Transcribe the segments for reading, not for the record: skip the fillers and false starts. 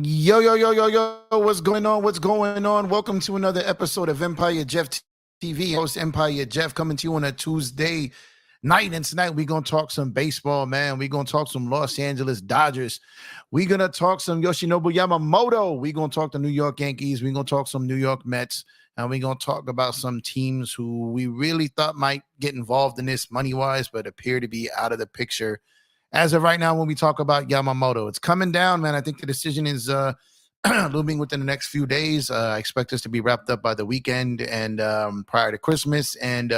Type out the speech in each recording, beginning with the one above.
Yo, yo, yo, yo, yo, what's going on? What's going on? Welcome to another episode of Empire Jeff TV. Host Empire Jeff coming to you on a Tuesday night. And tonight we're going to talk some baseball, man. We're going to talk some Los Angeles Dodgers. We're going to talk some Yoshinobu Yamamoto. We're going to talk the New York Yankees. We're going to talk some New York Mets. And we're going to talk about some teams who we really thought might get involved in this money-wise, but appear to be out of the picture as of right now. When we talk about Yamamoto, it's coming down, man. I think the decision is looming within the next few days. I expect this to be wrapped up by the weekend and prior to Christmas. And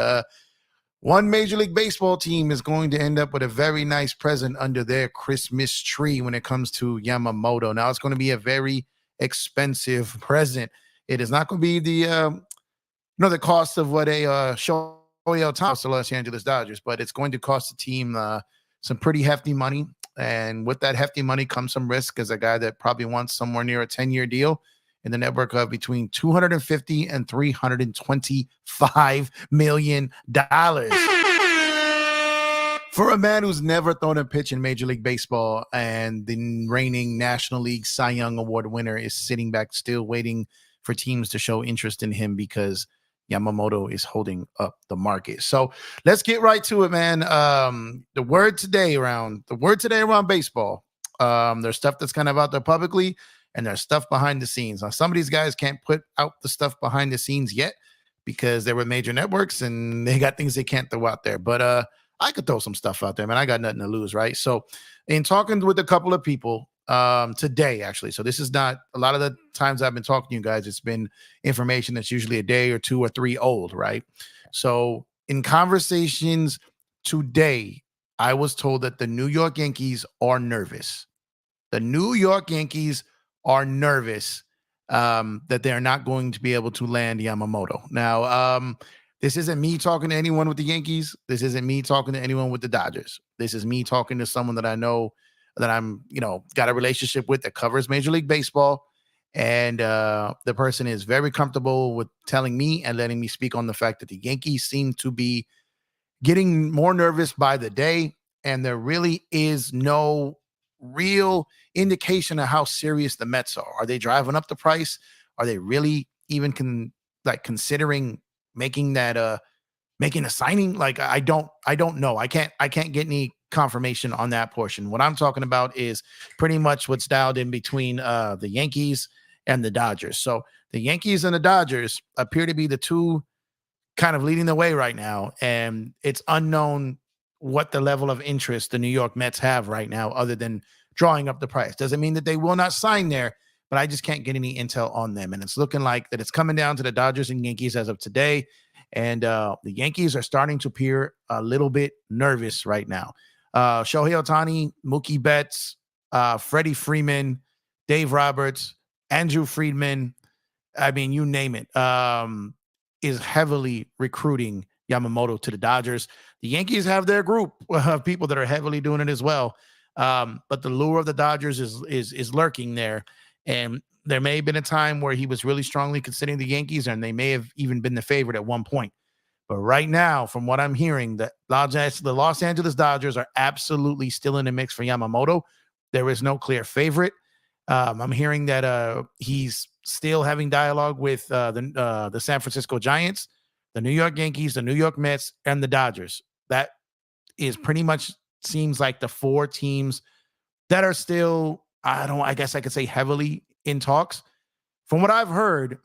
one Major League Baseball team is going to end up with a very nice present under their Christmas tree when it comes to Yamamoto. Now, it's going to be a very expensive present. It is not going to be the cost of what a Shohei Otani to Los Angeles Dodgers, but it's going to cost the team some pretty hefty money. And with that hefty money comes some risk as a guy that probably wants somewhere near a 10-year deal in the network of between $250 and $325 million. For a man who's never thrown a pitch in Major League Baseball, and the reigning National League Cy Young Award winner is sitting back still waiting for teams to show interest in him because Yamamoto is holding up the market. So let's get right to it, man. The word today around baseball, there's stuff that's kind of out there publicly, and there's stuff behind the scenes. Now, some of these guys can't put out the stuff behind the scenes yet because they're with major networks and they got things they can't throw out there. But I could throw some stuff out there, man. I got nothing to lose, right? So in talking with a couple of people today, actually, so this is not a lot of the times I've been talking to you guys, it's been information that's usually a day or two or three old, right? So in conversations today, I was told that the New York Yankees are nervous. The New York Yankees are nervous that they're not going to be able to land Yamamoto. Now, this isn't me talking to anyone with the Yankees. This isn't me talking to anyone with the Dodgers. This is me talking to someone that I know, that I'm, got a relationship with, that covers Major League Baseball. And the person is very comfortable with telling me and letting me speak on the fact that the Yankees seem to be getting more nervous by the day. And there really is no real indication of how serious the Mets are. Are they driving up the price? Are they really even considering making that making a signing? Like, I don't know. I can't get any confirmation on that portion. What I'm talking about is pretty much what's dialed in between the Yankees and the Dodgers. So the Yankees and the Dodgers appear to be the two kind of leading the way right now, and it's unknown what the level of interest the New York Mets have right now, other than drawing up the price. Doesn't mean that they will not sign there, but I just can't get any intel on them. And it's looking like that it's coming down to the Dodgers and Yankees as of today. And the Yankees are starting to appear a little bit nervous right now. Shohei Otani, Mookie Betts, Freddie Freeman, Dave Roberts, Andrew Friedman, I mean, you name it, is heavily recruiting Yamamoto to the Dodgers. The Yankees have their group of people that are heavily doing it as well. But the lure of the Dodgers is lurking there. And there may have been a time where he was really strongly considering the Yankees, and they may have even been the favorite at one point. But right now, from what I'm hearing, the Los Angeles Dodgers are absolutely still in the mix for Yamamoto. There is no clear favorite. I'm hearing that he's still having dialogue with the San Francisco Giants, the New York Yankees, the New York Mets, and the Dodgers. That is pretty much seems like the four teams that are still, I guess I could say, heavily in talks. From what I've heard,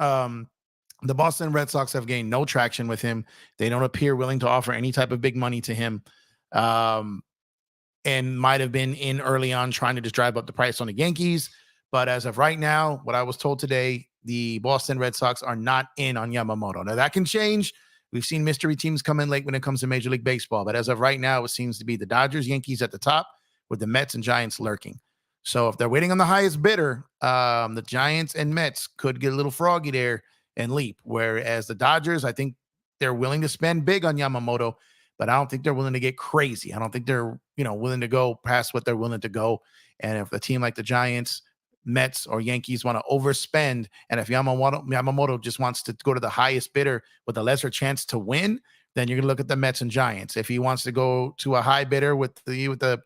the Boston Red Sox have gained no traction with him. They don't appear willing to offer any type of big money to him, and might have been in early on trying to just drive up the price on the Yankees. But as of right now, what I was told today, the Boston Red Sox are not in on Yamamoto. Now, that can change. We've seen mystery teams come in late when it comes to Major League Baseball. But as of right now, it seems to be the Dodgers, Yankees at the top, with the Mets and Giants lurking. So if they're waiting on the highest bidder, the Giants and Mets could get a little froggy there and leap. Whereas the Dodgers, I think they're willing to spend big on Yamamoto, but I don't think they're willing to get crazy. I don't think they're, willing to go past what they're willing to go. And if a team like the Giants, Mets, or Yankees want to overspend, and if Yamamoto just wants to go to the highest bidder with a lesser chance to win, then you're going to look at the Mets and Giants. If he wants to go to a high bidder with the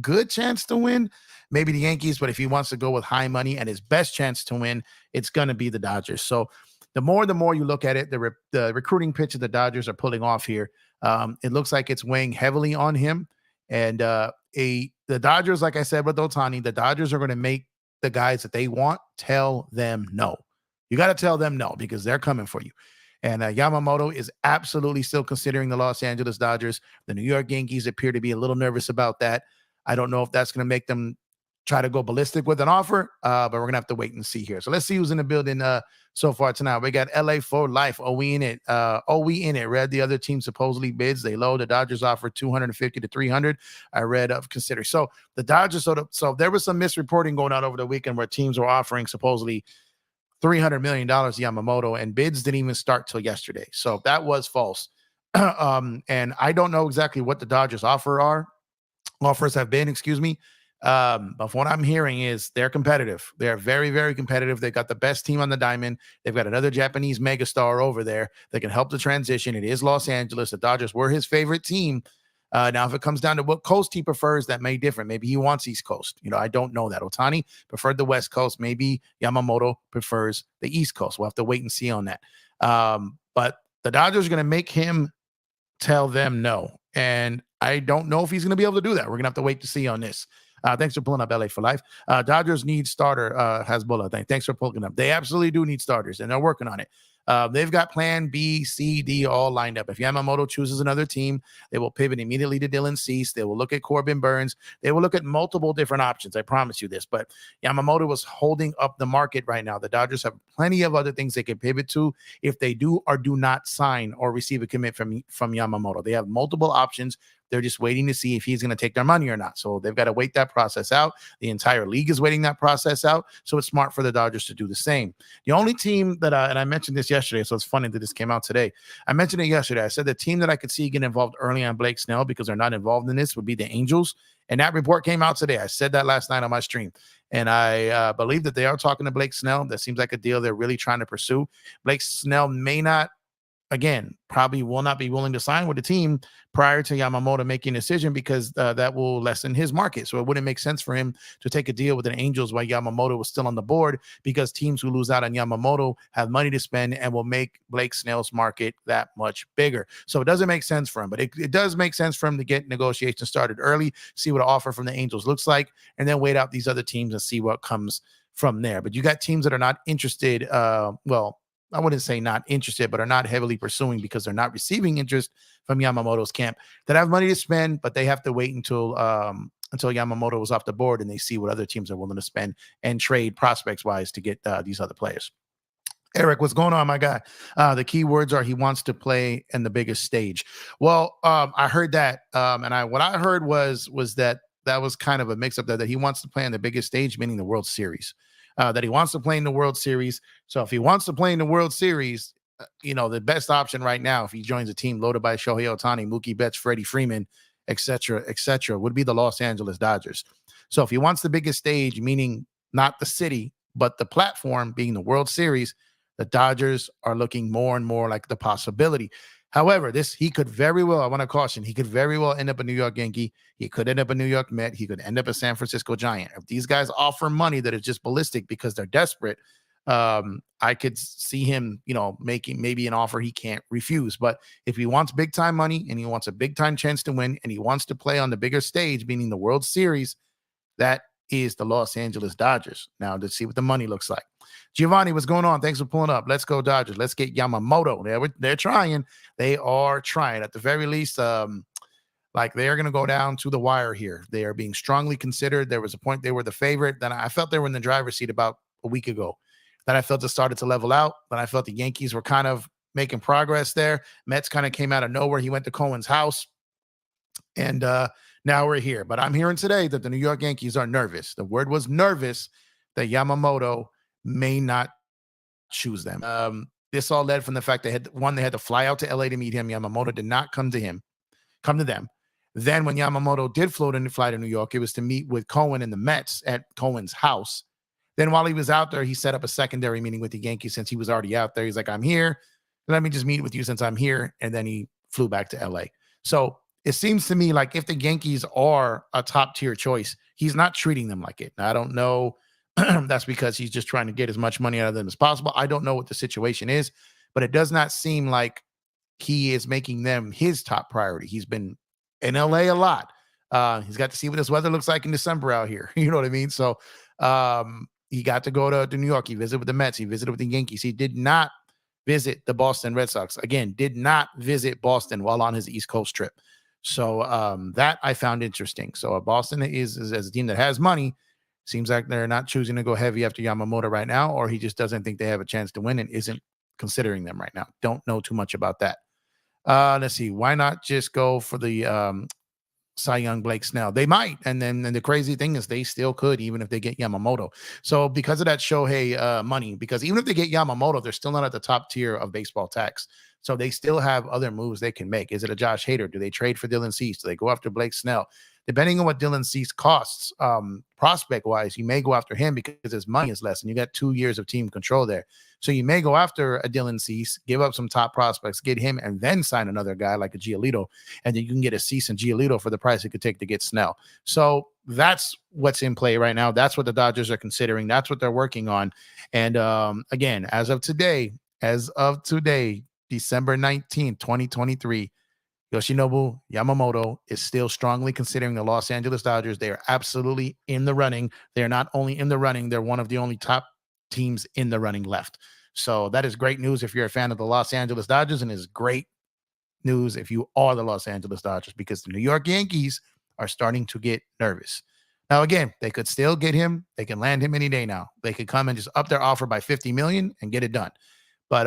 good chance to win, maybe the Yankees, but if he wants to go with high money and his best chance to win, it's going to be the Dodgers. So the more you look at it, the recruiting pitch that the Dodgers are pulling off here, it looks like it's weighing heavily on him. And the Dodgers, like I said with Otani, the Dodgers are going to make the guys that they want tell them no. You got to tell them no because they're coming for you. And Yamamoto is absolutely still considering the Los Angeles Dodgers. The New York Yankees appear to be a little nervous about that. I don't know if that's going to make them try to go ballistic with an offer, but we're going to have to wait and see here. So let's see who's in the building so far tonight. We got LA for life. We in it. We in it. Read the other team supposedly bids. They low. The Dodgers offered 250 to 300. I read of consider. So the Dodgers, so there was some misreporting going on over the weekend where teams were offering supposedly $300 million Yamamoto, and bids didn't even start till yesterday. So that was false. And I don't know exactly what the Dodgers offers have been, but what I'm hearing is they're competitive. They're very, very competitive. They got the best team on the diamond. They've got another Japanese megastar over there that can help the transition. It is Los Angeles. The Dodgers were his favorite team. Now, if it comes down to what coast he prefers, that may differ. Maybe he wants East Coast. I don't know that. Otani preferred the West Coast. Maybe Yamamoto prefers the East Coast. We'll have to wait and see on that. But the Dodgers are going to make him tell them no. And I don't know if he's going to be able to do that. We're going to have to wait to see on this. Thanks for pulling up LA for life. Dodgers need starter, Hezbollah. Thanks for pulling up. They absolutely do need starters, and they're working on it. They've got plan B, C, D all lined up. If Yamamoto chooses another team, they will pivot immediately to Dylan Cease. They will look at Corbin Burns. They will look at multiple different options. I promise you this. But Yamamoto was holding up the market right now. The Dodgers have plenty of other things they can pivot to if they do or do not sign or receive a commit from Yamamoto. They have multiple options. They're just waiting to see if he's going to take their money or not. So they've got to wait that process out. The entire league is waiting that process out. So it's smart for the Dodgers to do the same. The only team that, and I mentioned this yesterday, so it's funny that this came out today. I mentioned it yesterday. I said the team that I could see get involved early on Blake Snell because they're not involved in this would be the Angels. And that report came out today. I said that last night on my stream. And I believe that they are talking to Blake Snell. That seems like a deal they're really trying to pursue. Blake Snell may not, again, probably will not be willing to sign with the team prior to Yamamoto making a decision because that will lessen his market. So it wouldn't make sense for him to take a deal with an Angels while Yamamoto was still on the board because teams who lose out on Yamamoto have money to spend and will make Blake Snell's market that much bigger. So it doesn't make sense for him, but it does make sense for him to get negotiations started early, see what an offer from the Angels looks like, and then wait out these other teams and see what comes from there. But you got teams that are not interested, I wouldn't say not interested, but are not heavily pursuing because they're not receiving interest from Yamamoto's camp that have money to spend, but they have to wait until Yamamoto was off the board and they see what other teams are willing to spend and trade prospects wise to get these other players. Eric, what's going on, my guy? The key words are he wants to play in the biggest stage. Well, I heard that, and what I heard was that was kind of a mix up there, that he wants to play on the biggest stage, meaning the World Series. That he wants to play in the World Series. So if he wants to play in the World Series, the best option right now, if he joins a team loaded by Shohei Otani, Mookie Betts, Freddie Freeman, et cetera, would be the Los Angeles Dodgers. So if he wants the biggest stage, meaning not the city, but the platform being the World Series, the Dodgers are looking more and more like the possibility. However, he could very well, I want to caution, he could very well end up a New York Yankee. He could end up a New York Met. He could end up a San Francisco Giant. If these guys offer money that is just ballistic because they're desperate, I could see him, making maybe an offer he can't refuse. But if he wants big time money and he wants a big time chance to win and he wants to play on the bigger stage, meaning the World Series, that is the Los Angeles Dodgers. Now let's see what the money looks like. Giovanni, what's going on? Thanks for pulling up. Let's go Dodgers. Let's get Yamamoto. They're trying. They are trying. At the very least, they're going to go down to the wire here. They are being strongly considered. There was a point they were the favorite. Then I felt they were in the driver's seat about a week ago. Then I felt it started to level out. Then I felt the Yankees were kind of making progress there. Mets kind of came out of nowhere. He went to Cohen's house. And now we're here. But I'm hearing today that the New York Yankees are nervous. The word was nervous that Yamamoto may not choose them. This all led from the fact they had to fly out to LA to meet him. Yamamoto did not come to them. Then when Yamamoto did fly to New York, it was to meet with Cohen and the Mets at Cohen's house. Then while he was out there, he set up a secondary meeting with the Yankees since he was already out there. He's like, I'm here. Let me just meet with you since I'm here. And then he flew back to LA. So it seems to me like if the Yankees are a top tier choice, he's not treating them like it. I don't know. That's because he's just trying to get as much money out of them as possible. I don't know what the situation is, but it does not seem like he is making them his top priority. He's been in LA a lot. He's got to see what this weather looks like in December out here. You know what I mean? So he got to go to New York. He visited with the Mets. He visited with the Yankees. He did not visit the Boston Red Sox. Again, did not visit Boston while on his East Coast trip. So that I found interesting. So Boston is as a team that has money. Seems like they're not choosing to go heavy after Yamamoto right now, or he just doesn't think they have a chance to win and isn't considering them right now. Don't know too much about that. Let's see. Why not just go for the Cy Young Blake Snell? They might. And then the crazy thing is they still could, even if they get Yamamoto. So because of that Shohei money, because even if they get Yamamoto, they're still not at the top tier of baseball tax. So they still have other moves they can make. Is it a Josh Hader? Do they trade for Dylan Cease? Do they go after Blake Snell? Depending on what Dylan Cease costs, prospect-wise, you may go after him because his money is less, and you got 2 years of team control there. So you may go after a Dylan Cease, give up some top prospects, get him, and then sign another guy like a Giolito, and then you can get a Cease and Giolito for the price it could take to get Snell. So that's what's in play right now. That's what the Dodgers are considering. That's what they're working on. And again, as of today, December 19th, 2023, Yoshinobu Yamamoto is still strongly considering the Los Angeles Dodgers. They are absolutely in the running. They are not only in the running, they're one of the only top teams in the running left. So that is great news if you're a fan of the Los Angeles Dodgers, and is great news if you are the Los Angeles Dodgers, because the New York Yankees are starting to get nervous. Now, again, they could still get him. They can land him any day now. They could come and just up their offer by $50 million and get it done. But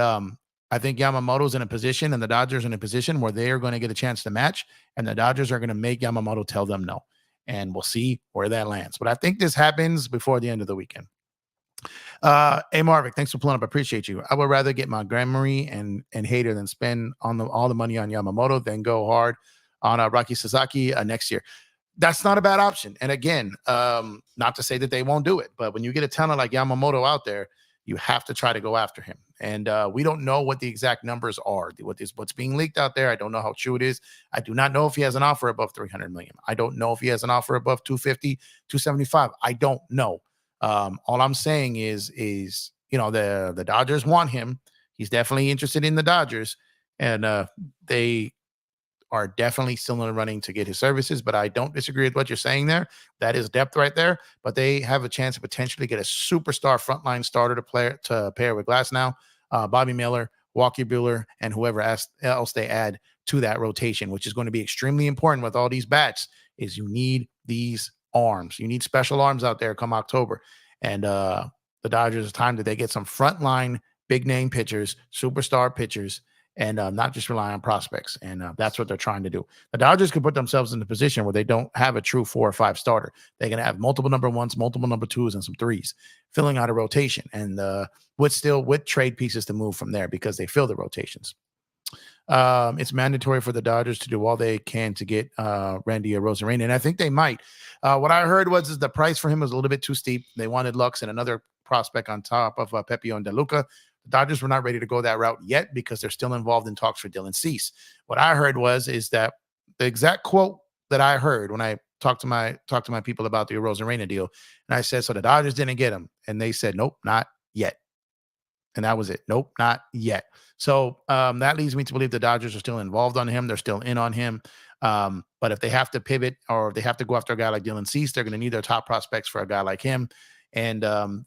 I think Yamamoto's in a position, and the Dodgers in a position where they are going to get a chance to match, and the Dodgers are going to make Yamamoto tell them no. And we'll see where that lands. But I think this happens before the end of the weekend. Hey, Marvick, thanks for pulling up. I appreciate you. I would rather get Montgomery and Hader than spend all the money on Yamamoto, then go hard on Rocky Sasaki next year. That's not a bad option. And again, not to say that they won't do it, but when you get a talent like Yamamoto out there, you have to try to go after him. And we don't know what the exact numbers are. What's being leaked out there, I don't know how true it is. I do not know if he has an offer above $300 million. I don't know if he has an offer above 250, 275. I don't know. All I'm saying is the Dodgers want him. He's definitely interested in the Dodgers, and they are definitely still in the running to get his services. But I don't disagree with what you're saying there. That is depth right there. But they have a chance to potentially get a superstar frontline starter to pair with Glasnow, Bobby Miller, Walker Buehler, and whoever else they add to that rotation, which is going to be extremely important with all these bats. Is you need these arms. You need special arms out there come October. And the Dodgers, it's time that they get some frontline big name pitchers, superstar pitchers, and not just rely on prospects. And that's what they're trying to do. The Dodgers could put themselves in a position where they don't have a true 4 or 5 starter. They're going to have multiple number ones, multiple number twos, and some threes filling out a rotation. And with trade pieces to move from there, because they fill the rotations. It's mandatory for the Dodgers to do all they can to get Randy Arozarena, and I think they might. What I heard was the price for him was a little bit too steep. They wanted Lux and another prospect on top of Pepio and DeLuca. The Dodgers were not ready to go that route yet because they're still involved in talks for Dylan Cease. What I heard is that the exact quote that I heard when I talked to my people about the Arozarena deal, and I said, so the Dodgers didn't get him, and they said, nope, not yet. And that was it. Nope, not yet. So that leads me to believe the Dodgers are still involved on him. They're still in on him. But if they have to pivot or if they have to go after a guy like Dylan Cease, they're going to need their top prospects for a guy like him. And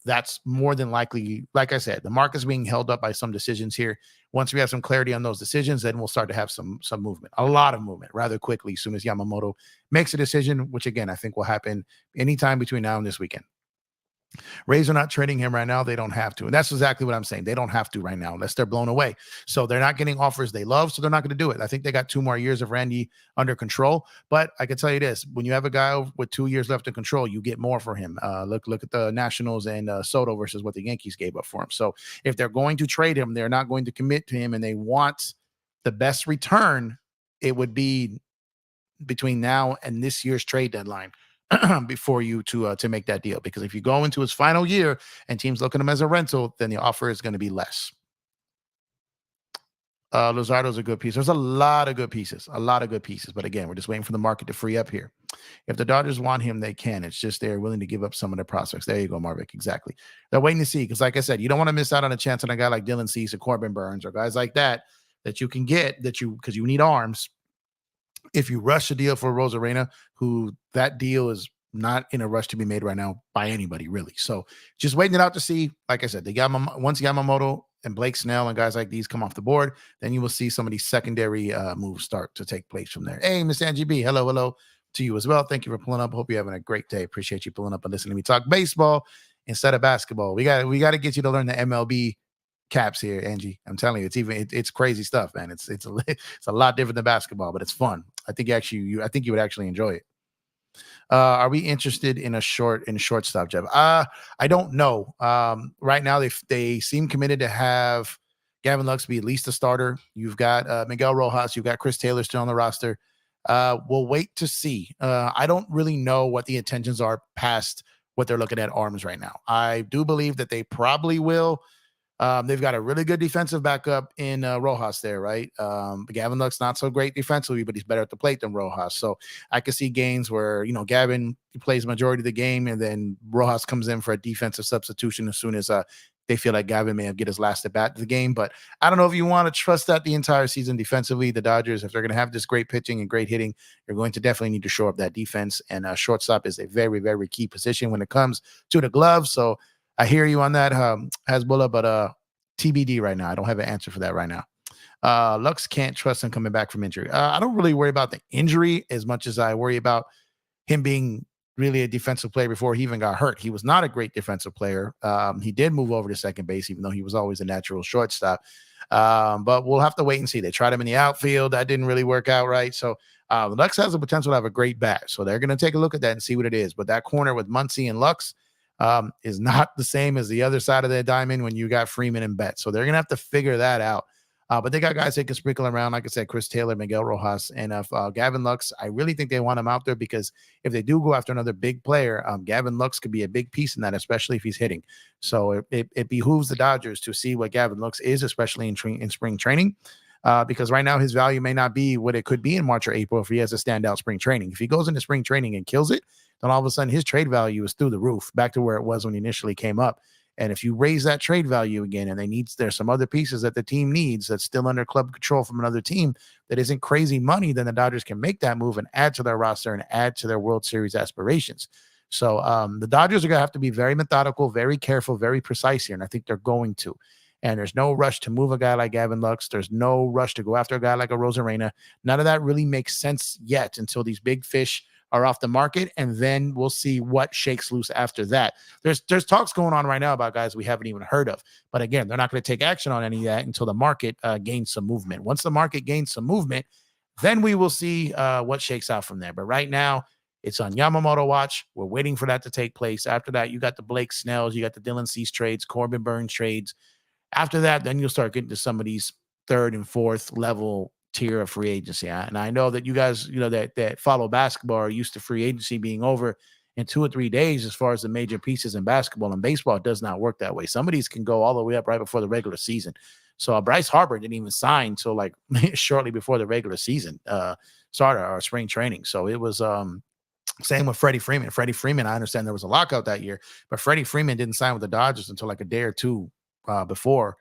that's more than likely, like I said, the market's being held up by some decisions here. Once we have some clarity on those decisions, then we'll start to have some movement, a lot of movement rather quickly as soon as Yamamoto makes a decision, which again, I think will happen anytime between now and this weekend. Rays are not trading him right now. They don't have to. And that's exactly what I'm saying. They don't have to right now unless they're blown away. So they're not getting offers they love, so they're not going to do it. I think they got 2 more years of Randy under control. But I can tell you this, when you have a guy with 2 years left of control, you get more for him. Look at the Nationals and Soto versus what the Yankees gave up for him. So if they're going to trade him, they're not going to commit to him, and they want the best return. It would be between now and this year's trade deadline before you to make that deal. Because if you go into his final year and teams look at him as a rental, then the offer is going to be less. Luzardo's a good piece. There's a lot of good pieces. But again, we're just waiting for the market to free up here. If the Dodgers want him, they can. It's just they're willing to give up some of their prospects. There you go, Marvick. Exactly. They're waiting to see because, like I said, you don't want to miss out on a chance on a guy like Dylan Cease or Corbin Burns or guys like that you can get because you need arms. If you rush a deal for Rosarena, who that deal is not in a rush to be made right now by anybody, really. So just waiting it out to see. Like I said, they got once Yamamoto and Blake Snell and guys like these come off the board, then you will see some of these secondary moves start to take place from there. Hey, Miss Angie B, hello to you as well. Thank you for pulling up. Hope you're having a great day. Appreciate you pulling up and listening to me talk baseball instead of basketball. We got to get you to learn the MLB caps here, Angie. I'm telling you, it's crazy stuff, man. It's a lot different than basketball, but it's fun. I think you would actually enjoy it. Are we interested in shortstop, Jeff? I don't know. Right now they seem committed to have Gavin Lux be at least a starter. You've got Miguel Rojas, you've got Chris Taylor still on the roster. We'll wait to see. I don't really know what the intentions are past what they're looking at arms right now. I do believe that they probably will. They've got a really good defensive backup in Rojas there, right? Gavin Lux not so great defensively, but he's better at the plate than Rojas. So I could see games where, Gavin plays majority of the game and then Rojas comes in for a defensive substitution as soon as they feel like Gavin may have get his last at bat of the game. But I don't know if you want to trust that the entire season defensively. The Dodgers, if they're going to have this great pitching and great hitting, you're going to definitely need to shore up that defense. And shortstop is a very, very key position when it comes to the gloves. So I hear you on that, Hasbullah, but TBD right now. I don't have an answer for that right now. Lux can't trust him coming back from injury. I don't really worry about the injury as much as I worry about him being really a defensive player before he even got hurt. He was not a great defensive player. He did move over to second base, even though he was always a natural shortstop. But we'll have to wait and see. They tried him in the outfield. That didn't really work out right. So Lux has the potential to have a great bat. So they're going to take a look at that and see what it is. But that corner with Muncy and Lux is not the same as the other side of the diamond when you got Freeman and Betts. So they're going to have to figure that out. But they got guys they can sprinkle around, like I said, Chris Taylor, Miguel Rojas, and Gavin Lux. I really think they want him out there because if they do go after another big player, Gavin Lux could be a big piece in that, especially if he's hitting. So it behooves the Dodgers to see what Gavin Lux is, especially in spring training. Because right now his value may not be what it could be in March or April if he has a standout spring training. If he goes into spring training and kills it, then all of a sudden his trade value is through the roof, back to where it was when he initially came up. And if you raise that trade value again, and there's some other pieces that the team needs that's still under club control from another team that isn't crazy money, then the Dodgers can make that move and add to their roster and add to their World Series aspirations. So the Dodgers are going to have to be very methodical, very careful, very precise here. And I think they're going to. And there's no rush to move a guy like Gavin Lux. There's no rush to go after a guy like a Rosarena. None of that really makes sense yet until these big fish are off the market, and then we'll see what shakes loose after that. There's talks going on right now about guys we haven't even heard of. But again, they're not going to take action on any of that until the market gains some movement. Once the market gains some movement, then we will see what shakes out from there. But right now, it's on Yamamoto watch. We're waiting for that to take place. After that, you got the Blake Snells, you got the Dylan Cease trades, Corbin Burns trades. After that, then you'll start getting to some of these third and fourth level tier of free agency. And I know that you guys, that follow basketball are used to free agency being over in 2 or 3 days as far as the major pieces in basketball. And baseball does not work that way. Some of these can go all the way up right before the regular season. So Bryce Harper didn't even sign until like shortly before the regular season started, or spring training. So it was same with Freddie Freeman. Freddie Freeman, I understand there was a lockout that year, but Freddie Freeman didn't sign with the Dodgers until like a day or two before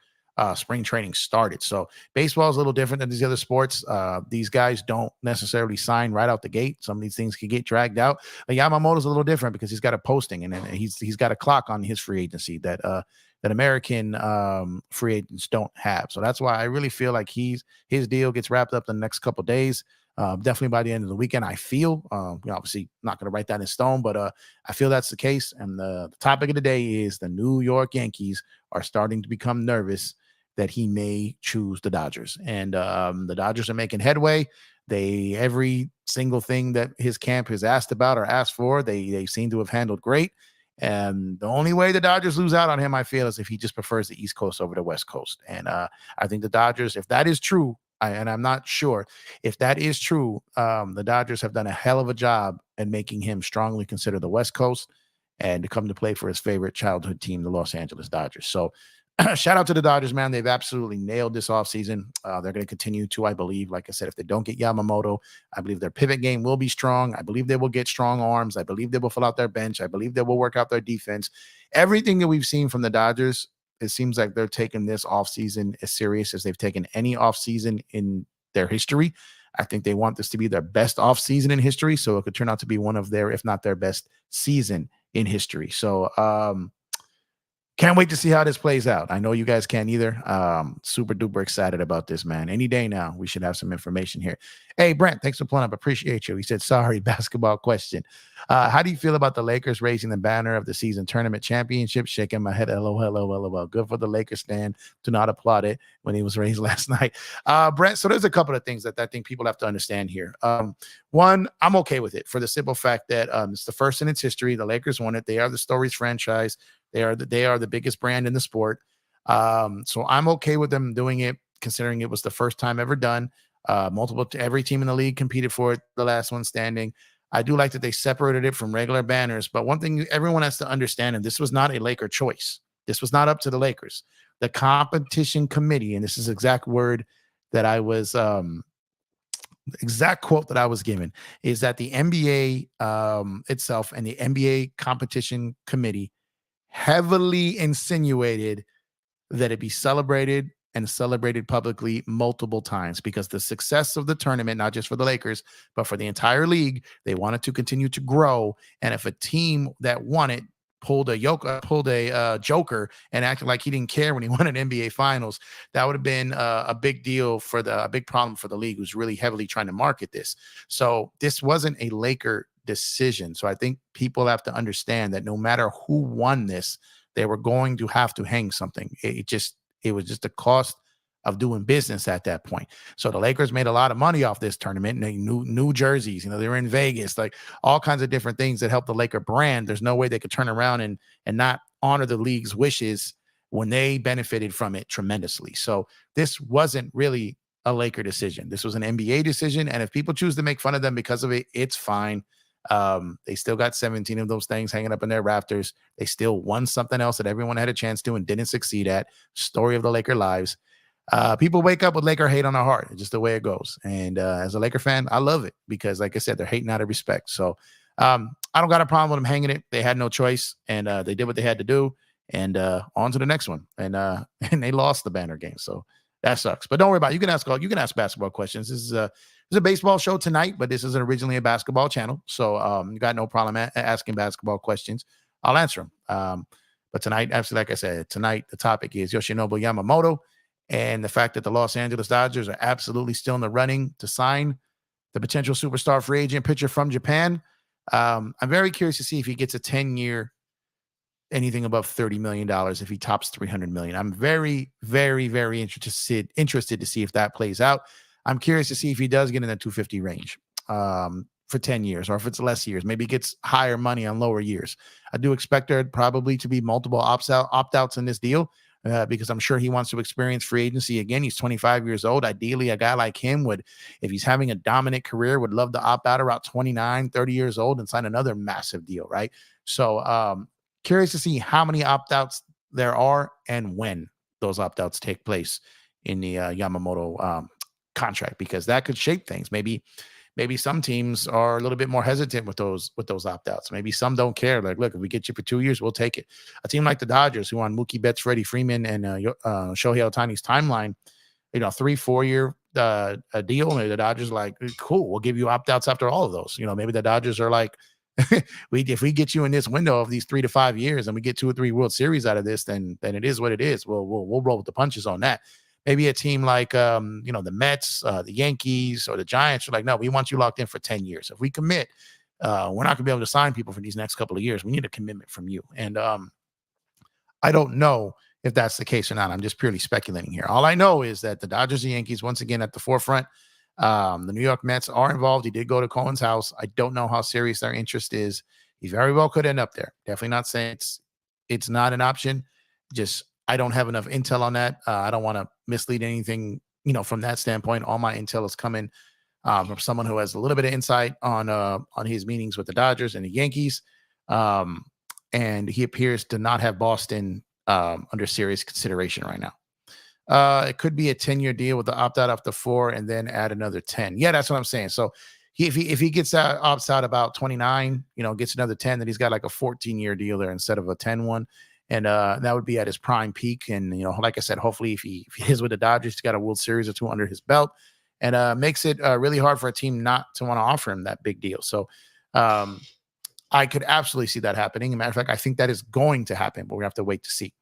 spring training started. So baseball is a little different than these other sports. These guys don't necessarily sign right out the gate. Some of these things can get dragged out. But Yamamoto's a little different because he's got a posting and then he's got a clock on his free agency that American free agents don't have. So that's why I really feel like his deal gets wrapped up in the next couple of days. Definitely by the end of the weekend, I feel. Obviously not going to write that in stone, but I feel that's the case. And the topic of the day is the New York Yankees are starting to become nervous that he may choose the Dodgers. And the Dodgers are making headway. Every single thing that his camp has asked about or asked for, they seem to have handled great. And the only way the Dodgers lose out on him, I feel, is if he just prefers the East Coast over the West Coast. And I think the Dodgers, if that is true, and I'm not sure if that is true, the Dodgers have done a hell of a job at making him strongly consider the West Coast and to come to play for his favorite childhood team, the Los Angeles Dodgers. So shout out to the Dodgers, man. They've absolutely nailed this offseason. They're going to continue to, I believe. Like I said, if they don't get Yamamoto, I believe their pivot game will be strong. I believe they will get strong arms. I believe they will fill out their bench. I believe they will work out their defense. Everything that we've seen from the Dodgers, it seems like they're taking this offseason as serious as they've taken any offseason in their history. I think they want this to be their best offseason in history, so it could turn out to be one of their, if not their best season in history. So, can't wait to see how this plays out. I know you guys can't either. Super duper excited about this, man. Any day now, we should have some information here. Hey, Brent, thanks for pulling up. Appreciate you. He said, sorry, basketball question. How do you feel about the Lakers raising the banner of the season tournament championship? Shaking my head, LOL. Good for the Lakers stand. Do not applaud it when he was raised last night. Brent, so there's a couple of things that I think people have to understand here. One, I'm okay with it for the simple fact that it's the first in its history. The Lakers won it. They are the Stories franchise. They are the biggest brand in the sport. So I'm okay with them doing it, considering it was the first time ever done. Every team in the league competed for it, the last one standing. I do like that they separated it from regular banners. But one thing everyone has to understand, and this was not a Laker choice. This was not up to the Lakers. The competition committee, and this is exact word that I was exact quote that I was given, is that the NBA itself and the NBA competition committee heavily insinuated that it be celebrated and celebrated publicly multiple times, because the success of the tournament, not just for the Lakers, but for the entire league, they wanted to continue to grow. And if a team that won it pulled a joker and acted like he didn't care when he won an NBA Finals, that would have been a big deal a big problem for the league, who's really heavily trying to market this. So this wasn't a Laker decision. So I think people have to understand that no matter who won this, they were going to have to hang something. It was just the cost of doing business at that point. So the Lakers made a lot of money off this tournament. And new jerseys, they were in Vegas, like all kinds of different things that help the Laker brand. There's no way they could turn around and not honor the league's wishes when they benefited from it tremendously. So this wasn't really a Laker decision. This was an NBA decision. And if people choose to make fun of them because of it, it's fine. They still got 17 of those things hanging up in their rafters. They still won something else that everyone had a chance to and didn't succeed at. Story of the Laker lives. People wake up with Laker hate on their heart. It's just the way it goes. And as a Laker fan, I love it because, like I said, they're hating out of respect. So I don't got a problem with them hanging it. They had no choice, and they did what they had to do. And on to the next one. And and they lost the banner game. So that sucks. But don't worry about it. You can ask basketball questions. This is a baseball show tonight, but this isn't originally a basketball channel. So you got no problem asking basketball questions. I'll answer them. But tonight, absolutely, like I said, tonight the topic is Yoshinobu Yamamoto and the fact that the Los Angeles Dodgers are absolutely still in the running to sign the potential superstar free agent pitcher from Japan. I'm very curious to see if he gets a 10-year, anything above $30 million, if he tops $300 million. I'm very, very, very interested to see if that plays out. I'm curious to see if he does get in the 250 range for 10 years, or if it's less years. Maybe he gets higher money on lower years. I do expect there probably to be multiple opt-outs in this deal because I'm sure he wants to experience free agency again. He's 25 years old. Ideally, a guy like him would, if he's having a dominant career, would love to opt out around 29, 30 years old and sign another massive deal, right? So curious to see how many opt-outs there are and when those opt-outs take place in the Yamamoto contract, because that could shape things. Maybe some teams are a little bit more hesitant with those opt-outs. Maybe some don't care. Like, look, if we get you for 2 years, we'll take it. A team like the Dodgers, who on Mookie Betts, Freddie Freeman, and Shohei Otani's timeline, 3-4 year deal, and the Dodgers like, cool, we'll give you opt-outs after all of those. Maybe the Dodgers are like, if we get you in this window of these 3 to 5 years and we get 2 or 3 World Series out of this, then it is what it is. We'll roll with the punches on that. Maybe a team like, the Mets, the Yankees, or the Giants are like, no, we want you locked in for 10 years. If we commit, we're not going to be able to sign people for these next couple of years. We need a commitment from you. And I don't know if that's the case or not. I'm just purely speculating here. All I know is that the Dodgers and Yankees, once again, at the forefront. The New York Mets are involved. He did go to Cohen's house. I don't know how serious their interest is. He very well could end up there. Definitely not saying it's not an option. Just I don't have enough intel on that. I don't want to mislead anything, from that standpoint. All my intel is coming from someone who has a little bit of insight on his meetings with the Dodgers and the Yankees. And he appears to not have Boston under serious consideration right now. It could be a 10-year deal with the opt out after 4 and then add another 10. Yeah, that's what I'm saying. So if he gets out, opts out about 29, gets another 10, then he's got like a 14-year deal there instead of a 10 one. And that would be at his prime peak. And like I said, hopefully if he is with the Dodgers, he's got a World Series or two under his belt, and makes it really hard for a team not to want to offer him that big deal. So um, I could absolutely see that happening. As a matter of fact, I think that is going to happen, but we have to wait to see.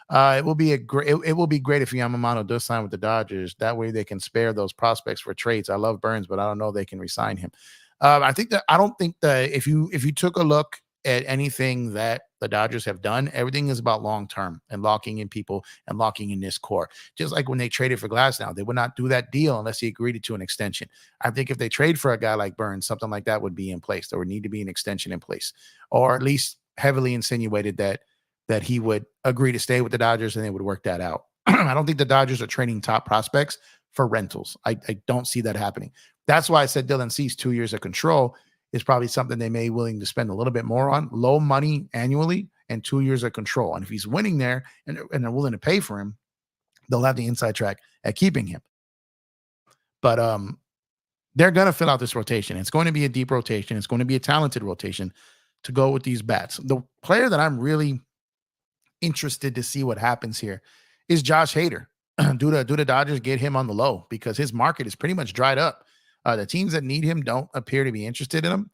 It will be great if Yamamoto does sign with the Dodgers. That way they can spare those prospects for trades. I love Burns, but I don't know they can resign him. I don't think that if you took a look at anything that the Dodgers have done, everything is about long term and locking in people and locking in this core. Just like when they traded for Glass, now they would not do that deal unless he agreed to an extension. I think if they trade for a guy like Burns, something like that would be in place. There would need to be an extension in place, or at least heavily insinuated that he would agree to stay with the Dodgers and they would work that out. I don't think the Dodgers are trading top prospects for rentals. I don't see that happening. That's why I said Dylan Cease 2 years of control is probably something they may be willing to spend a little bit more on, low money annually and 2 years of control. And if he's winning there and they're willing to pay for him, they'll have the inside track at keeping him. But they're going to fill out this rotation. It's going to be a deep rotation. It's going to be a talented rotation to go with these bats. The player that I'm really interested to see what happens here is Josh Hader. do the Dodgers get him on the low? Because his market is pretty much dried up. The teams that need him don't appear to be interested in him.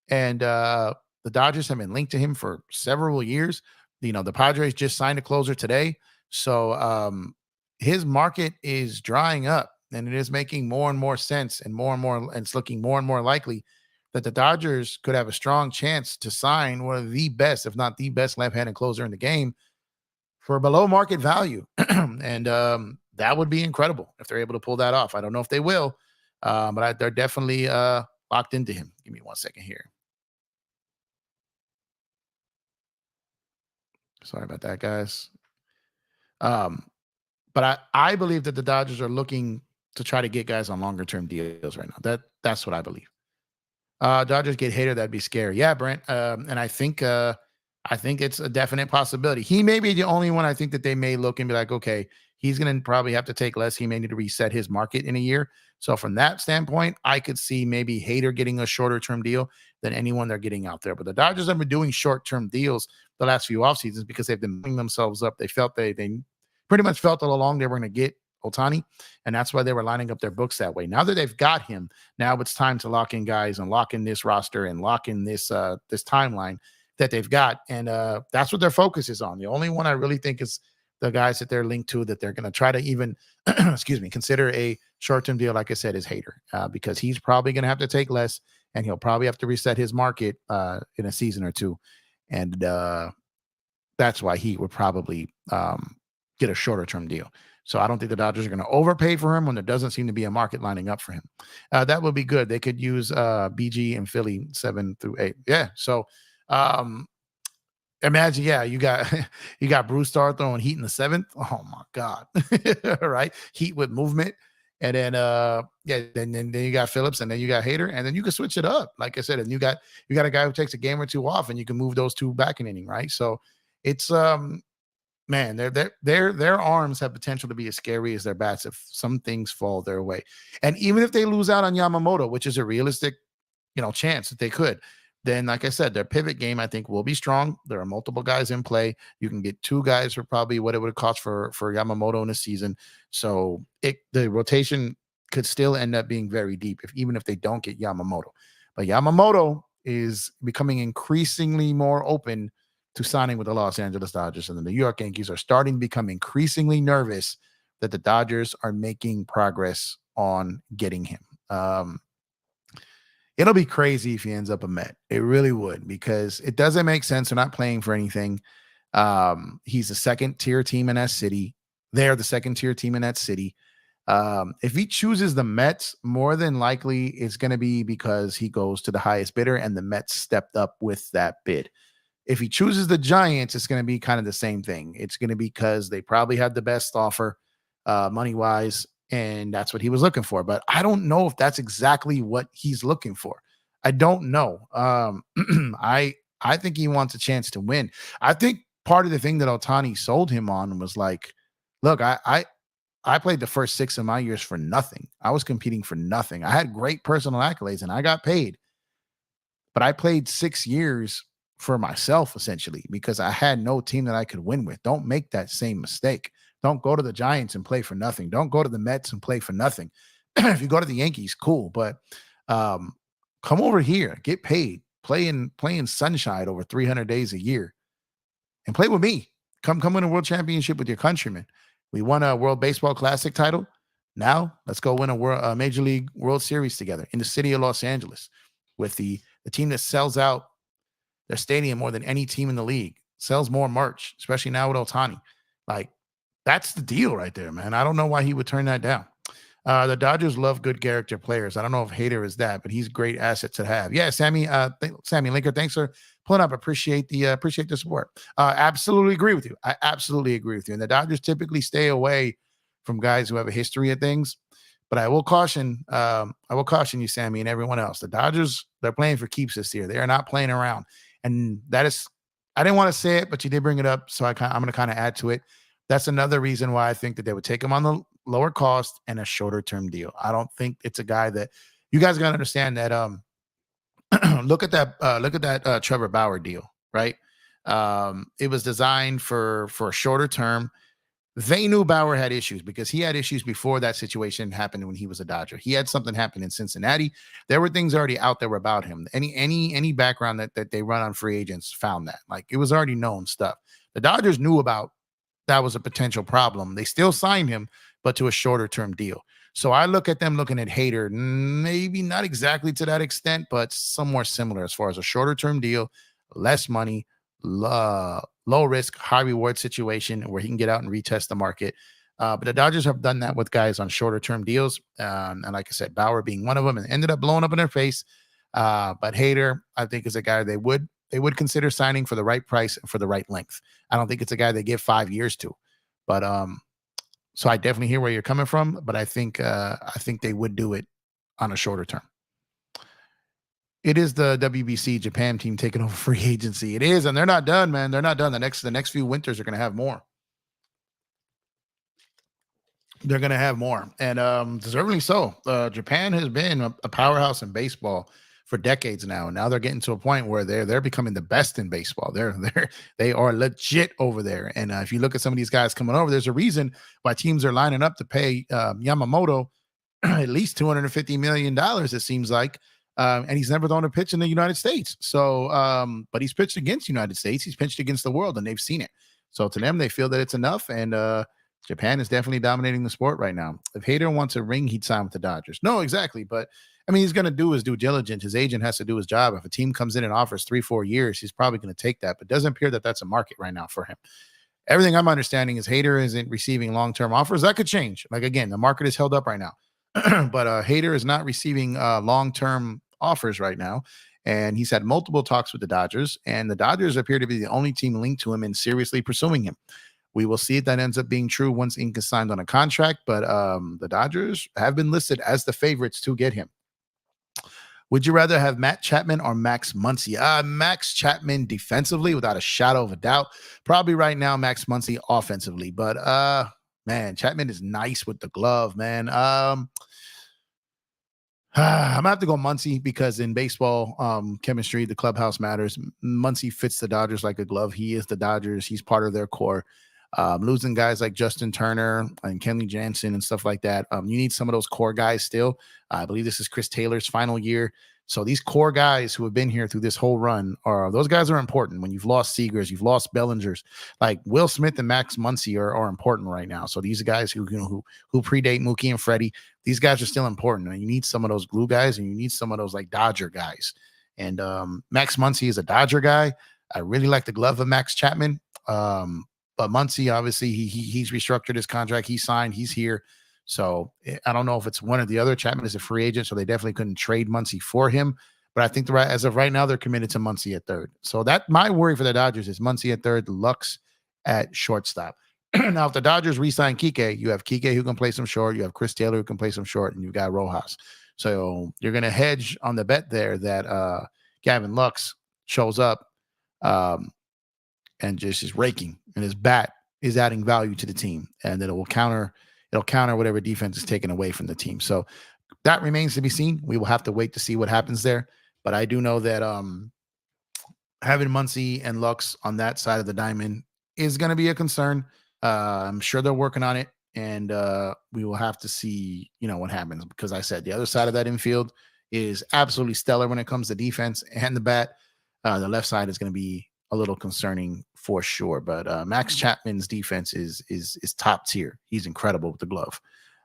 And the Dodgers have been linked to him for several years. The Padres just signed a closer today. So his market is drying up, and it is making more and more sense and more, and it's looking more and more likely that the Dodgers could have a strong chance to sign one of the best, if not the best left-handed closer in the game for below market value. And that would be incredible if they're able to pull that off. I don't know if they will, but they're definitely locked into him. Give me 1 second here. Sorry about that, guys. But I believe that the Dodgers are looking to try to get guys on longer term deals right now. That's what I believe. Dodgers get Hader, that'd be scary. Yeah, Brent. And I think it's a definite possibility. He may be the only one I think that they may look and be like, okay, he's going to probably have to take less. He may need to reset his market in a year. So from that standpoint, I could see maybe Hader getting a shorter term deal than anyone they're getting out there. But the Dodgers have been doing short term deals the last few off seasons because they've been building themselves up. They felt they pretty much felt all along they were going to get Otani, and that's why they were lining up their books that way. Now that they've got him, now it's time to lock in guys and lock in this roster and lock in this timeline that they've got, and that's what their focus is on. The only one I really think is the guys that they're linked to that they're going to try to even, consider a short-term deal, like I said, is Hader, because he's probably going to have to take less, and he'll probably have to reset his market in a season or two, and that's why he would probably get a shorter-term deal. So I don't think the Dodgers are going to overpay for him when there doesn't seem to be a market lining up for him. That would be good. They could use BG and Philly 7 through 8. Yeah. So imagine, you got Bruce Starr throwing heat in the 7th. Oh my God. Right. Heat with movement. And then then you got Phillips, and then you got Hader, and then you can switch it up. Like I said, and you got a guy who takes a game or two off, and you can move those two back in inning, right? So it's man, their arms have potential to be as scary as their bats if some things fall their way. And even if they lose out on Yamamoto, which is a realistic, chance that they could, then like I said, their pivot game I think will be strong. There are multiple guys in play. You can get 2 guys for probably what it would cost for Yamamoto in a season. So the rotation could still end up being very deep even if they don't get Yamamoto. But Yamamoto is becoming increasingly more open to signing with the Los Angeles Dodgers, and the New York Yankees are starting to become increasingly nervous that the Dodgers are making progress on getting him. It'll be crazy if he ends up a Met. It really would, because it doesn't make sense. They're not playing for anything. He's a second-tier team in that city. They're the second-tier team in that city. If he chooses the Mets, more than likely it's going to be because he goes to the highest bidder and the Mets stepped up with that bid. If he chooses the Giants, it's going to be kind of the same thing. It's going to be because they probably had the best offer money-wise, and that's what he was looking for. But I don't know if that's exactly what he's looking for. I don't know. I think he wants a chance to win. I think part of the thing that Otani sold him on was like, look, I played the first 6 of my years for nothing. I was competing for nothing. I had great personal accolades and I got paid, but I played 6 years for myself essentially because I had no team that I could win with. Don't make that same mistake. Don't go to the Giants and play for nothing. Don't go to the Mets and play for nothing. If you go to the Yankees, cool, but um, come over here, get paid, play in sunshine over 300 days a year, and play with me. Come win a world championship with your countrymen. We won a World Baseball Classic title. Now let's go win a Major League World Series together in the city of Los Angeles with the team that sells out their stadium more than any team in the league, sells more merch, especially now with Otani. Like, that's the deal right there, man. I don't know why he would turn that down. The Dodgers love good character players. I don't know if Hader is that, but he's a great asset to have. Yeah, Sammy, Sammy Linker, thanks for pulling up. Appreciate the support. Absolutely agree with you. I absolutely agree with you. And the Dodgers typically stay away from guys who have a history of things. But I will caution you, Sammy, and everyone else. The Dodgers, they're playing for keeps this year. They are not playing around. And that is, I didn't want to say it, but you did bring it up. So I'm going to kind of add to it. That's another reason why I think that they would take him on the lower cost and a shorter term deal. I don't think it's a guy that you guys got to understand that. Look at that Trevor Bauer deal, right? It was designed for a shorter term. They knew Bauer had issues because he had issues before that situation happened when he was a Dodger. He had something happen in Cincinnati. There were things already out there about him. Any background that they run on free agents found that. Like, it was already known stuff. The Dodgers knew about that was a potential problem. They still signed him, but to a shorter term deal. So I look at them looking at Hader, maybe not exactly to that extent, but somewhere similar as far as a shorter term deal, less money, low risk, high reward situation where he can get out and retest the market. But the Dodgers have done that with guys on shorter term deals. And like I said, Bauer being one of them and ended up blowing up in their face. But Hader, I think, is a guy they would consider signing for the right price and for the right length. I don't think it's a guy they give 5 years to. But so I definitely hear where you're coming from, but I think they would do it on a shorter term. It is the WBC Japan team taking over free agency. It is, and they're not done, man. They're not done. The next few winters are going to have more. They're going to have more, and deservedly so. Japan has been a powerhouse in baseball for decades now, and now they're getting to a point where they're becoming the best in baseball. They are legit over there. And if you look at some of these guys coming over, there's a reason why teams are lining up to pay Yamamoto at least $250 million. It seems like. And he's never thrown a pitch in the United States. So, but he's pitched against the United States. He's pitched against the world, and they've seen it. So to them, they feel that it's enough. And Japan is definitely dominating the sport right now. If Hader wants a ring, he'd sign with the Dodgers. No, exactly. But I mean, he's going to do his due diligence. His agent has to do his job. If a team comes in and offers 3-4 years, he's probably going to take that. But it doesn't appear that that's a market right now for him. Everything I'm understanding is Hader isn't receiving long-term offers. That could change. Like, again, the market is held up right now. But Hader is not receiving long-term offers right now. And he's had multiple talks with the Dodgers. And the Dodgers appear to be the only team linked to him and seriously pursuing him. We will see if that ends up being true once ink is signed on a contract. But the Dodgers have been listed as the favorites to get him. Would you rather have Matt Chapman or Max Muncy? Max Chapman defensively, without a shadow of a doubt. Probably right now, Max Muncy offensively. But, man, Chapman is nice with the glove, man. I'm going to have to go Muncy because in baseball chemistry, the clubhouse matters. Muncy fits the Dodgers like a glove. He is the Dodgers. He's part of their core. Losing guys like Justin Turner and Kenley Jansen and stuff like that. You need some of those core guys still. I believe this is Chris Taylor's final year. So these core guys who have been here through this whole run those guys are important. When you've lost Seagers, you've lost Bellingers, like Will Smith and Max Muncy are important right now. So these guys who predate Mookie and Freddie, these guys are still important. And you need some of those glue guys and you need some of those like Dodger guys. And Max Muncy is a Dodger guy. I really like the glove of Max Chapman. But Muncy, obviously, he's restructured his contract. He signed. He's here. So I don't know if it's one or the other. Chapman is a free agent, so they definitely couldn't trade Muncy for him. But I think as of right now, they're committed to Muncy at third. So that my worry for the Dodgers is Muncy at third, Lux at shortstop. Now, if the Dodgers re-sign Kike, you have Kike who can play some short. You have Chris Taylor who can play some short, and you've got Rojas. So you're going to hedge on the bet there that Gavin Lux shows up. and just is raking, and his bat is adding value to the team, and that it'll counter whatever defense is taken away from the team. So that remains to be seen. We will have to wait to see what happens there. But I do know that having Muncy and Lux on that side of the diamond is going to be a concern. I'm sure they're working on it, and we will have to see, what happens. Because I said the other side of that infield is absolutely stellar when it comes to defense and the bat. The left side is going to be a little concerning for sure. But Max Chapman's defense is top tier. He's incredible with the glove.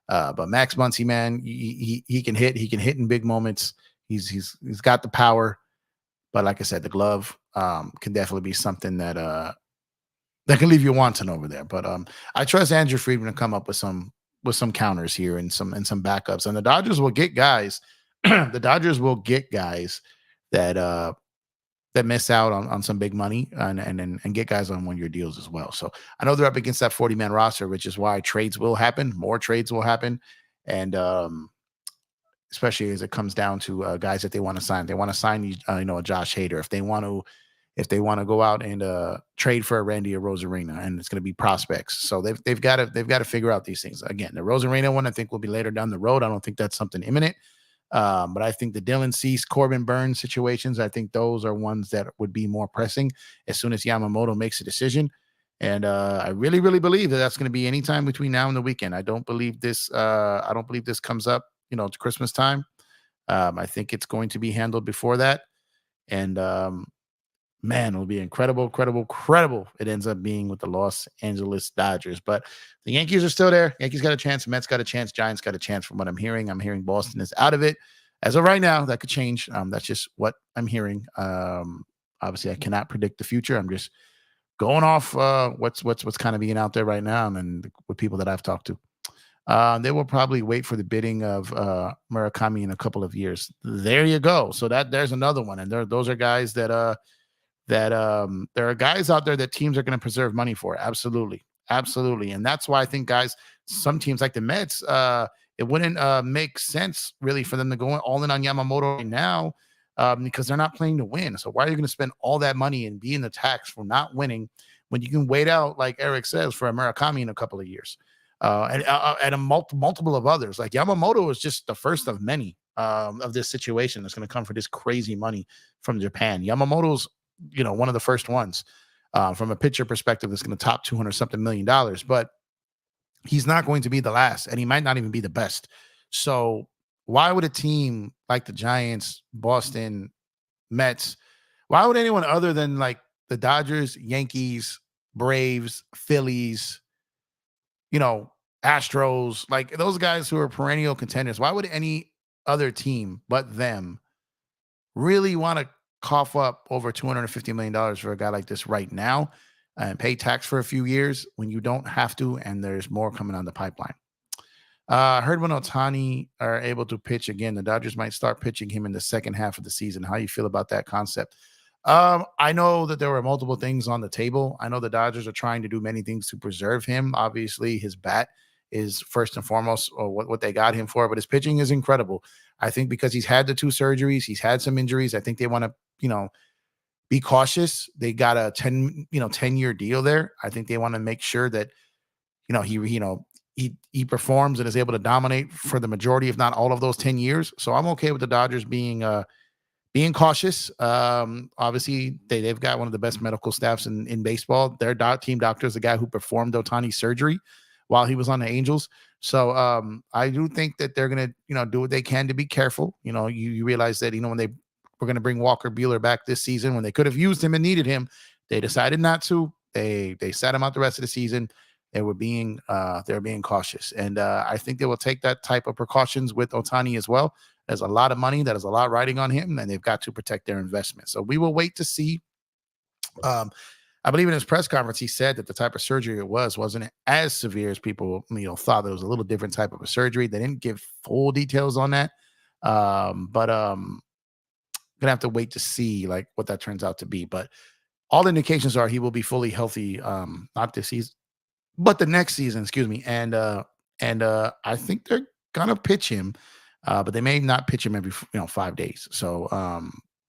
But Max Muncy, man, he can hit. He can hit in big moments. He's got the power. But like I said, the glove can definitely be something that can leave you wanting over there. But I trust Andrew Friedman to come up with some counters here and some backups. And the Dodgers will get guys. The Dodgers will get guys that miss out on some big money and get guys on 1-year deals as well. So I know they're up against that 40-man roster, which is why trades will happen. More trades will happen. And especially as it comes down to guys that they want to sign. They want to sign, a Josh Hader. If they want to go out and trade for a Randy Arozarena, and it's going to be prospects. So they've got to figure out these things. Again, the Arozarena one I think will be later down the road. I don't think that's something imminent. But I think the Dylan Cease, Corbin Burns situations, I think those are ones that would be more pressing as soon as Yamamoto makes a decision. And I really, really believe that that's going to be anytime between now and the weekend. I don't believe this. I don't believe this comes up, to Christmas time. I think it's going to be handled before that. And man, it'll be incredible. It ends up being with the Los Angeles Dodgers. But the Yankees are still there. Yankees got a chance. Mets got a chance. Giants got a chance from what I'm hearing. I'm hearing Boston is out of it. As of right now, that could change. That's just what I'm hearing. Obviously, I cannot predict the future. I'm just going off what's kind of being out there right now and with people that I've talked to. They will probably wait for the bidding of Murakami in a couple of years. There you go. So there's another one. And those are guys that there are guys out there that teams are going to preserve money for. Absolutely. And that's why I think some teams like the Mets, it wouldn't make sense really for them to go all in on Yamamoto right now because they're not playing to win. So why are you going to spend all that money and be in the tax for not winning when you can wait out, like Eric says, for a Murakami in a couple of years and a multiple of others? Like Yamamoto is just the first of many of this situation that's going to come for this crazy money from Japan. Yamamoto's one of the first ones from a pitcher perspective that's going to top $200-something million, but he's not going to be the last, and he might not even be the best. So why would a team like the Giants, Boston, Mets, why would anyone other than like the Dodgers, Yankees, Braves, Phillies, Astros, like those guys who are perennial contenders, why would any other team but them really want to cough up over $250 million for a guy like this right now and pay tax for a few years when you don't have to, and there's more coming on the pipeline? I heard when Otani are able to pitch again, the Dodgers might start pitching him in the second half of the season. How you feel about that concept? I know that there were multiple things on the table. I know the Dodgers are trying to do many things to preserve him. Obviously, his bat is first and foremost what they got him for, but his pitching is incredible. I think because he's had the 2 surgeries, he's had some injuries. I think they want to, be cautious. They got a 10-year deal there. I think they want to make sure that, he performs and is able to dominate for the majority, if not all of those 10 years. So I'm okay with the Dodgers being cautious. Obviously they've got one of the best medical staffs in baseball. Their team doctor is the guy who performed Otani's surgery while he was on the Angels. So I do think that they're going to, do what they can to be careful. You realize that, when they were going to bring Walker Buehler back this season, when they could have used him and needed him, they decided not to. They sat him out the rest of the season. They were being cautious. And I think they will take that type of precautions with Otani as well. There's a lot of money. That is a lot riding on him, and they've got to protect their investment. So we will wait to see. I believe in his press conference, he said that the type of surgery it wasn't as severe as people, thought. It was a little different type of a surgery. They didn't give full details on that. But gonna have to wait to see like what that turns out to be. But all indications are he will be fully healthy, not this season, but the next season, excuse me. And I think they're gonna pitch him, but they may not pitch him every 5 days. So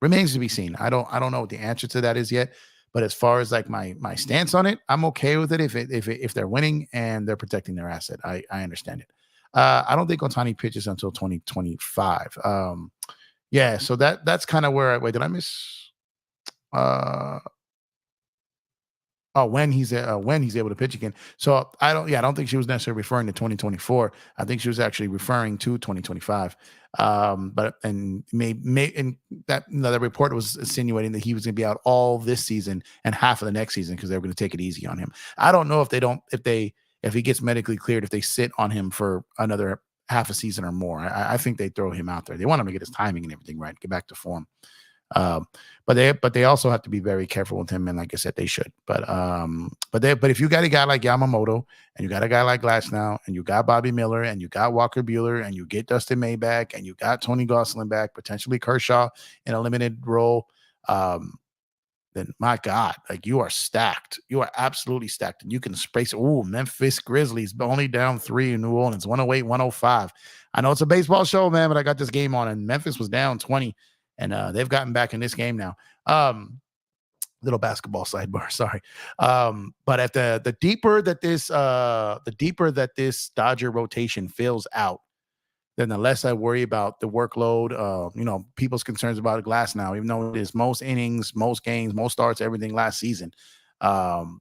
remains to be seen. I don't know what the answer to that is yet. But as far as like my stance on it, I'm okay with it if they're winning and they're protecting their asset. I understand it. I don't think Otani pitches until 2025. Yeah, so that's kind of where I wait. Did I miss? Uh, Oh, when he's able to pitch again. So I don't think she was necessarily referring to 2024. I think she was actually referring to 2025. But and and that the report was insinuating that he was going to be out all this season and half of the next season because they were going to take it easy on him. I don't know if he gets medically cleared, if they sit on him for another half a season or more. I think they throw him out there. They want him to get his timing and everything right, get back to form. Um, but they also have to be very careful with him, and like I said, they should. But if you got a guy like Yamamoto, and you got a guy like Glasnow, and you got Bobby Miller, and you got Walker Buehler, and you get Dustin May back, and you got Tony Gosselin back, potentially Kershaw in a limited role, then my God, like you are stacked. You are absolutely stacked, and you can space. Oh, Memphis Grizzlies only down 3 in New Orleans, 108, 105. I know it's a baseball show, man, but I got this game on, and Memphis was down 20. And they've gotten back in this game now. Little basketball sidebar, sorry. But at the deeper that this Dodger rotation fills out, then the less I worry about the workload. People's concerns about Glasnow, even though it is most innings, most games, most starts, everything last season.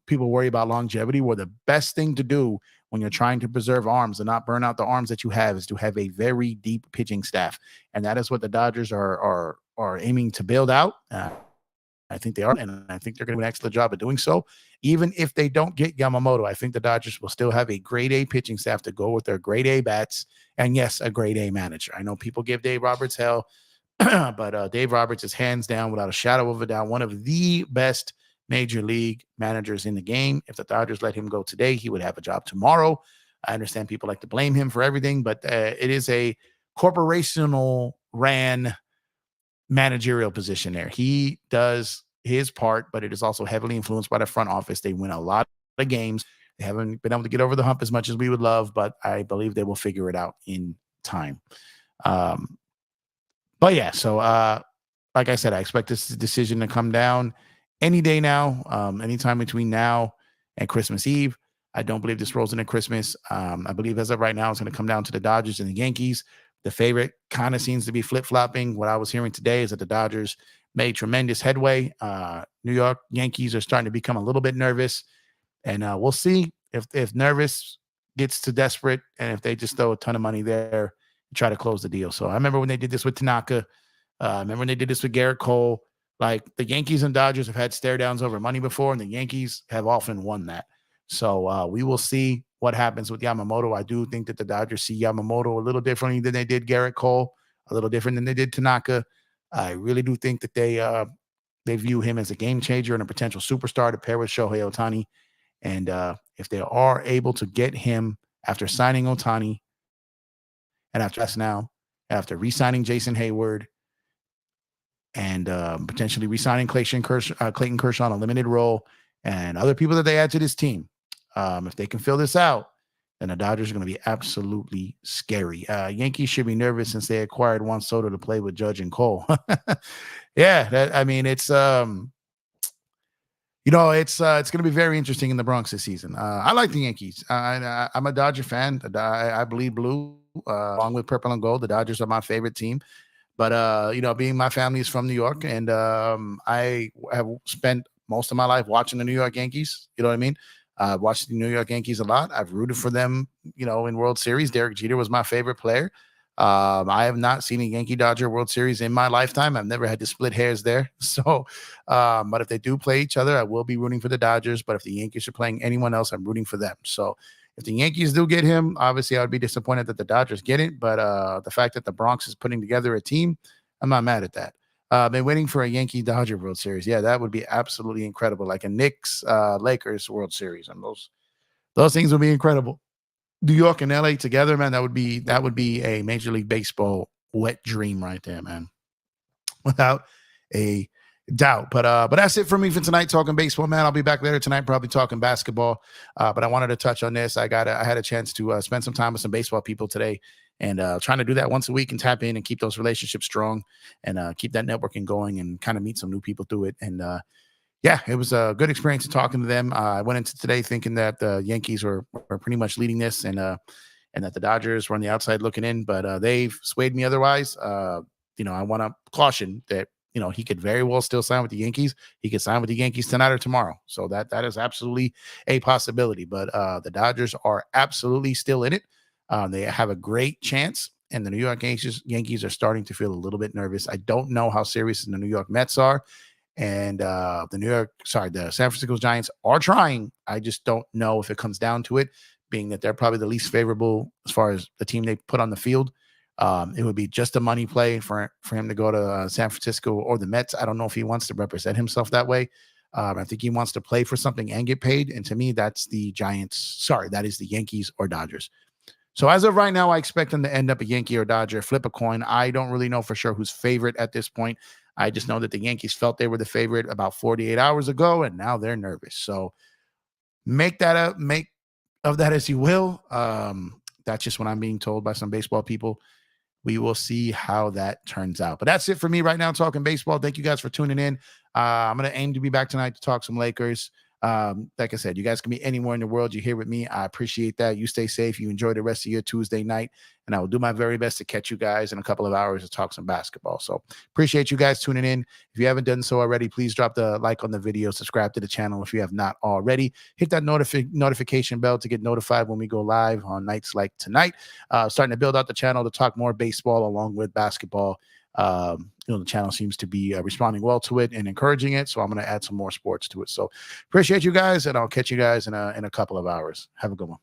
People worry about longevity. Where the best thing to do when you're trying to preserve arms and not burn out the arms that you have is to have a very deep pitching staff, and that is what the Dodgers are aiming to build out. I think they are, and I think they're going to do an excellent job of doing so. Even if they don't get Yamamoto, I think the Dodgers will still have a grade A pitching staff to go with their grade A bats, and yes, a grade A manager. I know people give Dave Roberts hell, but Dave Roberts is hands down, without a shadow of a doubt, one of the best major league managers in the game. If the Dodgers let him go today, he would have a job tomorrow. I understand people like to blame him for everything, but it is a corporational ran managerial position there. He does his part, but it is also heavily influenced by the front office. They win a lot of games. They haven't been able to get over the hump as much as we would love, but I believe they will figure it out in time. But yeah, so like I said, I expect this decision to come down any day now, anytime between now and Christmas Eve. I don't believe this rolls into Christmas. I believe as of right now, it's going to come down to the Dodgers and the Yankees. The favorite kind of seems to be flip-flopping. What I was hearing today is that the Dodgers made tremendous headway. New York Yankees are starting to become a little bit nervous, and we'll see if nervous gets to desperate and if they just throw a ton of money there and try to close the deal. So I remember when they did this with Tanaka. I remember when they did this with Garrett Cole. Like the Yankees and Dodgers have had stare downs over money before, and the Yankees have often won that. So we will see what happens with Yamamoto. I do think that the Dodgers see Yamamoto a little differently than they did Garrett Cole, a little different than they did Tanaka. I really do think that they view him as a game changer and a potential superstar to pair with Shohei Otani. And if they are able to get him after signing Otani and after re-signing Jason Hayward and potentially re-signing Clayton Kershaw on a limited role and other people that they add to this team, if they can fill this out, then the Dodgers are going to be absolutely scary. Yankees should be nervous since they acquired Juan Soto to play with Judge and Cole. Yeah, it's it's going to be very interesting in the Bronx this season. I like the Yankees. I'm a Dodger fan. I bleed blue along with purple and gold. The Dodgers are my favorite team. But being my family is from New York, and I have spent most of my life watching the New York Yankees. You know what I mean? I've watched the New York Yankees a lot. I've rooted for them, in World Series. Derek Jeter was my favorite player. I have not seen a Yankee Dodger World Series in my lifetime. I've never had to split hairs there. So, but if they do play each other, I will be rooting for the Dodgers. But if the Yankees are playing anyone else, I'm rooting for them. So if the Yankees do get him, obviously I would be disappointed that the Dodgers get it. But the fact that the Bronx is putting together a team, I'm not mad at that. Been waiting for a Yankee Dodger World Series. Yeah, that would be absolutely incredible. Like a Knicks Lakers World Series. And those things would be incredible. New York and LA together, man, that would be a Major League Baseball wet dream right there, man. Without a doubt. But that's it for me for tonight, talking baseball, man. I'll be back later tonight, probably talking basketball. But I wanted to touch on this. I had a chance to spend some time with some baseball people today, and trying to do that once a week and tap in and keep those relationships strong and keep that networking going and kind of meet some new people through it. And Yeah, it was a good experience talking to them. I went into today thinking that the Yankees were pretty much leading this, and that the Dodgers were on the outside looking in, but they've swayed me otherwise. I want to caution that he could very well still sign with the Yankees. He could sign with the Yankees tonight or tomorrow, so that is absolutely a possibility. But the Dodgers are absolutely still in it. They have a great chance, and the New York Yankees are starting to feel a little bit nervous. I don't know how serious the New York Mets are. And the San Francisco Giants are trying. I just don't know if it comes down to it, being that they're probably the least favorable as far as the team they put on the field. It would be just a money play for him to go to San Francisco or the Mets. I don't know if he wants to represent himself that way. I think he wants to play for something and get paid. And to me, that's the Giants. Sorry, that is the Yankees or Dodgers. So as of right now, I expect them to end up a Yankee or Dodger, flip a coin. I don't really know for sure who's favorite at this point. I just know that the Yankees felt they were the favorite about 48 hours ago, and now they're nervous. So make of that as you will. That's just what I'm being told by some baseball people. We will see how that turns out. But that's it for me right now, talking baseball. Thank you guys for tuning in. I'm going to aim to be back tonight to talk some Lakers. Like I said, you guys can be anywhere in the world. You're here with me. I appreciate that. You stay safe. You enjoy the rest of your Tuesday night. And I will do my very best to catch you guys in a couple of hours to talk some basketball. So appreciate you guys tuning in. If you haven't done so already, please drop the like on the video. Subscribe to the channel if you have not already. Hit that notification bell to get notified when we go live on nights like tonight. Starting to build out the channel to talk more baseball along with basketball. The channel seems to be responding well to it and encouraging it. So I'm going to add some more sports to it. So appreciate you guys, and I'll catch you guys in a couple of hours. Have a good one.